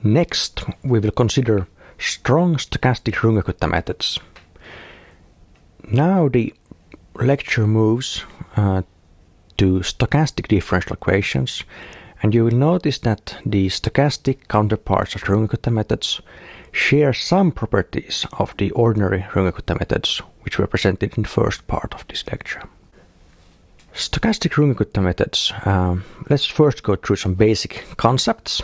Next, we will consider strong stochastic Runge-Kutta methods. Now the lecture moves to stochastic differential equations, and you will notice that the stochastic counterparts of Runge-Kutta methods share some properties of the ordinary Runge-Kutta methods, which were presented in the first part of this lecture. Stochastic Runge-Kutta methods. Let's first go through some basic concepts.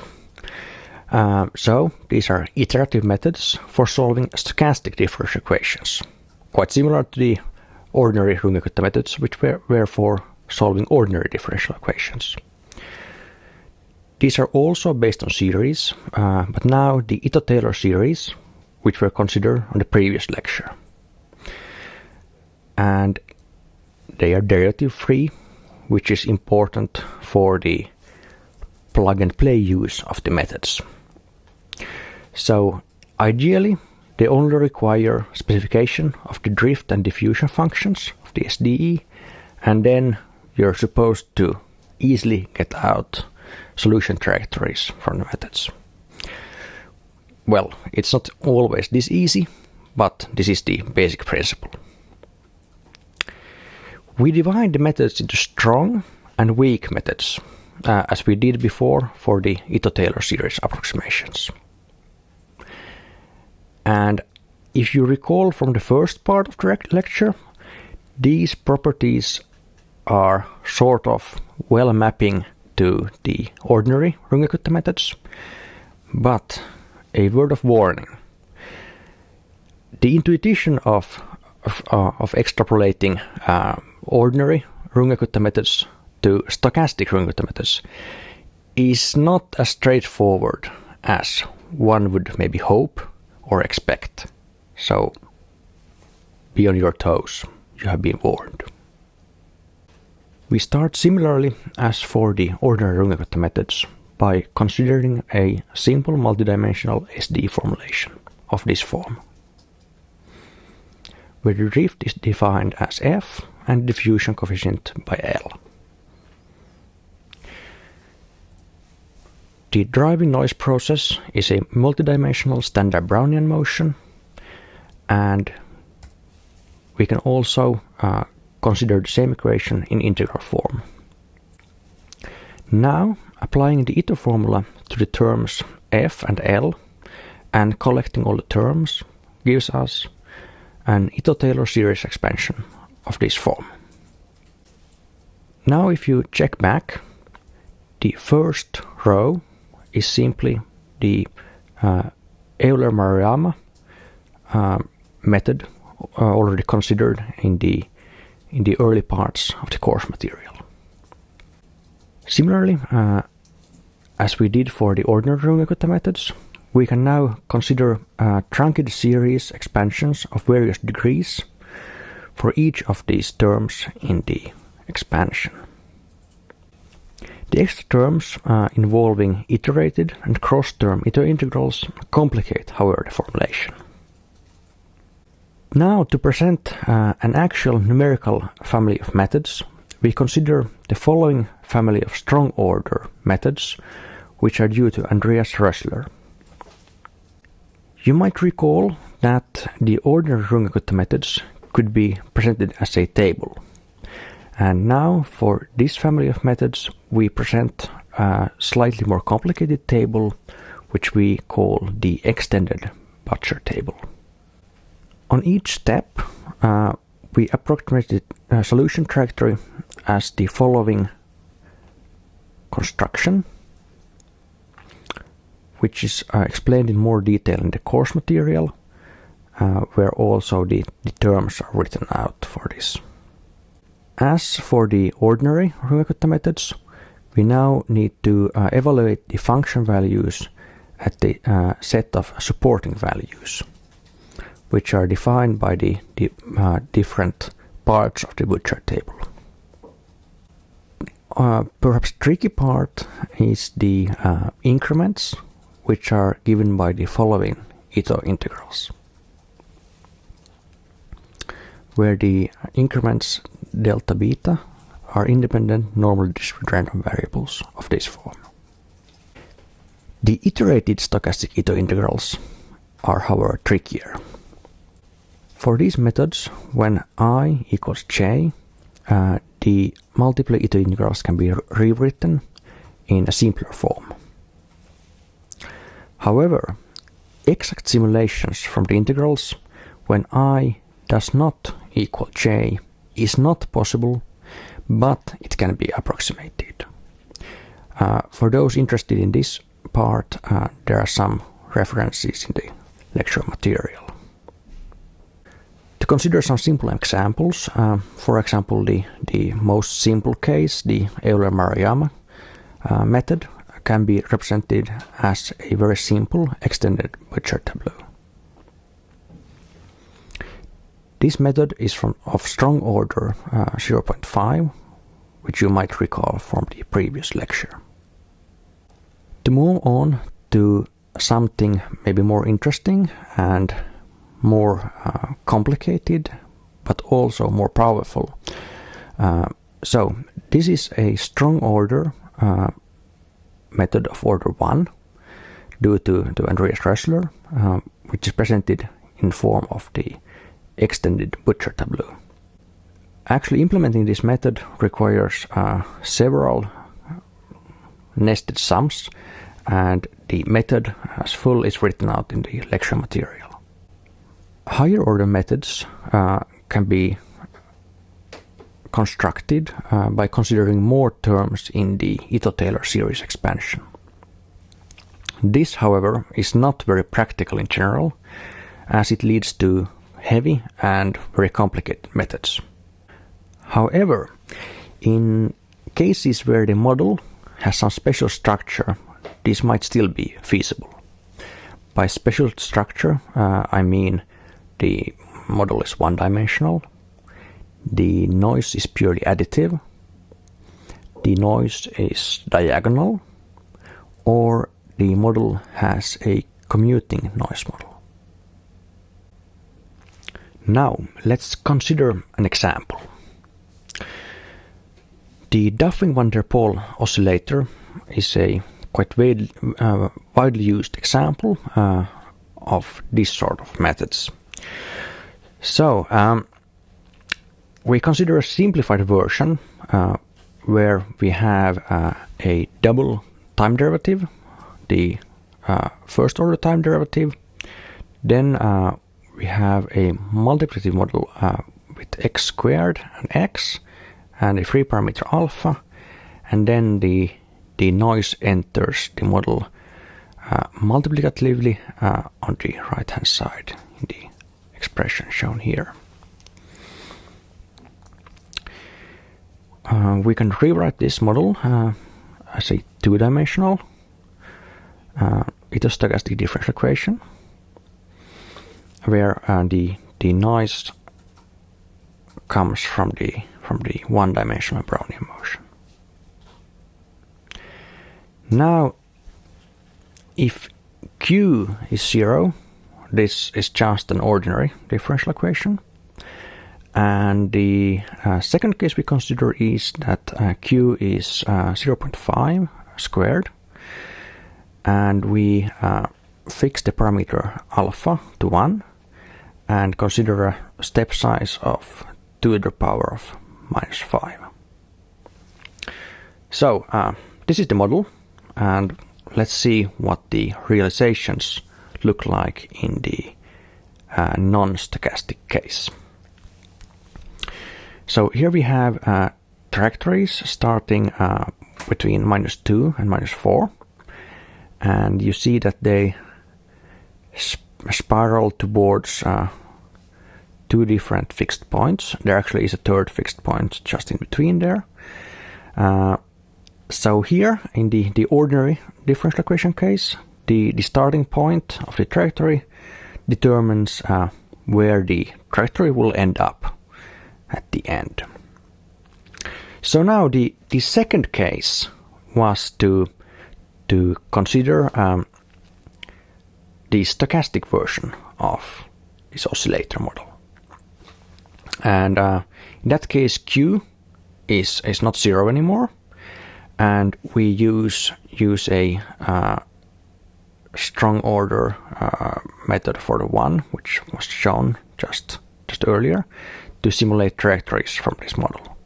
So these are iterative methods for solving stochastic differential equations, quite similar to the ordinary Runge-Kutta methods, which were for solving ordinary differential equations. These are also based on series, but now the Ito-Taylor series, which were considered on the previous lecture. And they are derivative-free, which is important for the plug-and-play use of the methods. So ideally, they only require specification of the drift and diffusion functions of the SDE, and then you're supposed to easily get out solution trajectories from the methods. Well, it's not always this easy, but this is the basic principle. We divide the methods into strong and weak methods, as we did before for the Ito-Taylor series approximations. And if you recall from the first part of the lecture, these properties are sort of well mapping to the ordinary Runge-Kutta methods, but a word of warning. The intuition of extrapolating ordinary Runge-Kutta methods to stochastic Runge-Kutta methods is not as straightforward as one would maybe hope or expect. So be on your toes, you have been warned. We start similarly as for the ordinary Runge-Kutta methods by considering a simple multidimensional SDE formulation of this form, where the drift is defined as F and diffusion coefficient by L. The driving noise process is a multidimensional standard Brownian motion, and we can also consider the same equation in integral form. Now, applying the Ito formula to the terms F and L and collecting all the terms gives us an Ito-Taylor series expansion of this form. Now if you check back, the first row is simply the Euler-Maruyama method already considered in the early parts of the course material. Similarly, as we did for the ordinary Runge-Kutta methods, we can now consider truncated series expansions of various degrees for each of these terms in the expansion. The extra terms involving iterated and cross-term Ito integrals complicate, however, the formulation. Now, to present an actual numerical family of methods, we consider the following family of strong order methods, which are due to Andreas Rössler. You might recall that the ordinary Runge-Kutta methods could be presented as a table. And now, for this family of methods, we present a slightly more complicated table, which we call the extended Butcher table. On each step, we approximated a solution trajectory as the following construction, which is explained in more detail in the course material, where also the terms are written out for this. As for the ordinary Runge-Kutta methods, we now need to evaluate the function values at the set of supporting values, which are defined by the different parts of the Butcher table. Perhaps tricky part is the increments, which are given by the following Ito integrals, where the increments delta beta are independent normally discrete random variables of this form. The iterated stochastic Ito integrals are, however, trickier. For these methods, when I equals j, the multiple Ito integrals can be rewritten in a simpler form. However, exact simulations from the integrals when I does not equal j is not possible, but it can be approximated. For those interested in this part, there are some references in the lecture material. To consider some simple examples, for example, the most simple case, the Euler-Maruyama method, can be represented as a very simple extended Butcher tableau. This method is of strong order 0.5, which you might recall from the previous lecture. To move on to something maybe more interesting and more complicated, but also more powerful. So this is a strong order method of order 1 due to Andreas Rössler, which is presented in form of the extended Butcher tableau. Actually, implementing this method requires several nested sums, and the method as full is written out in the lecture material. Higher order methods can be constructed by considering more terms in the Ito-Taylor series expansion. This, however, is not very practical in general, as it leads to heavy and very complicated methods. However, in cases where the model has some special structure, this might still be feasible. By special structure, I mean the model is one-dimensional, the noise is purely additive, the noise is diagonal, or the model has a commuting noise model. Now, let's consider an example. The Duffing-van der Pol oscillator is a quite widely used example of this sort of methods. So, we consider a simplified version where we have a double time derivative, the first order time derivative, then we have a multiplicative model with x squared and x, and a free parameter alpha, and then the noise enters the model multiplicatively on the right hand side in the expression shown here. We can rewrite this model as a two-dimensional Ito-stochastic differential equation, where the noise comes from the one-dimensional Brownian motion. Now, if Q is 0, this is just an ordinary differential equation. And the second case we consider is that Q is 0.5 squared, and we fix the parameter alpha to 1 and consider a step size of 2 to the power of minus 5. So this is the model, and let's see what the realizations look like in the non-stochastic case. So here we have trajectories starting between minus 2 and minus 4, and you see that they spiral towards two different fixed points. There actually is a third fixed point just in between there. So here in the ordinary differential equation case, the starting point of the trajectory determines where the trajectory will end up at the end. So now the second case was to consider the stochastic version of this oscillator model. And in that case, Q is not 0 anymore, and we use a strong order method for the one, which was shown just earlier, to simulate trajectories from this model.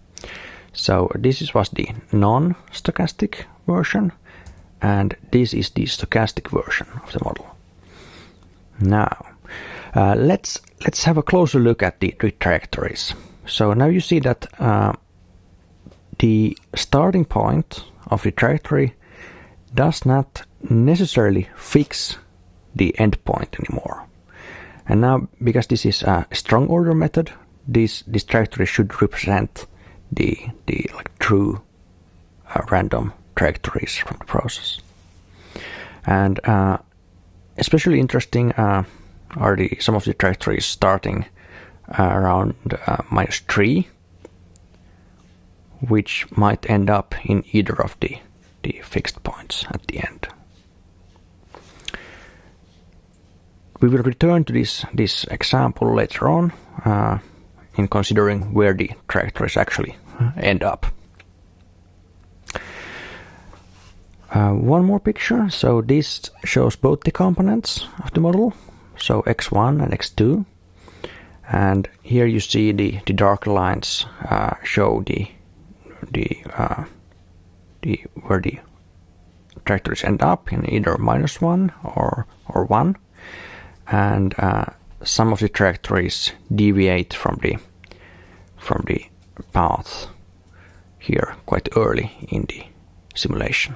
So this was the non-stochastic version, and this is the stochastic version of the model. Now, let's have a closer look at the trajectories. So now you see that the starting point of the trajectory does not necessarily fix the endpoint anymore. And now, because this is a strong order method, this trajectory should represent the like true random trajectories from the process. And especially interesting are some of the trajectories starting around -3, which might end up in either of the fixed points at the end. We will return to this example later on in considering where the trajectories actually end up. One more picture. So this shows both the components of the model, so x1 and x2, and here you see the dark lines show where the trajectories end up in either -1 or 1, and some of the trajectories deviate from the path here quite early in the simulation.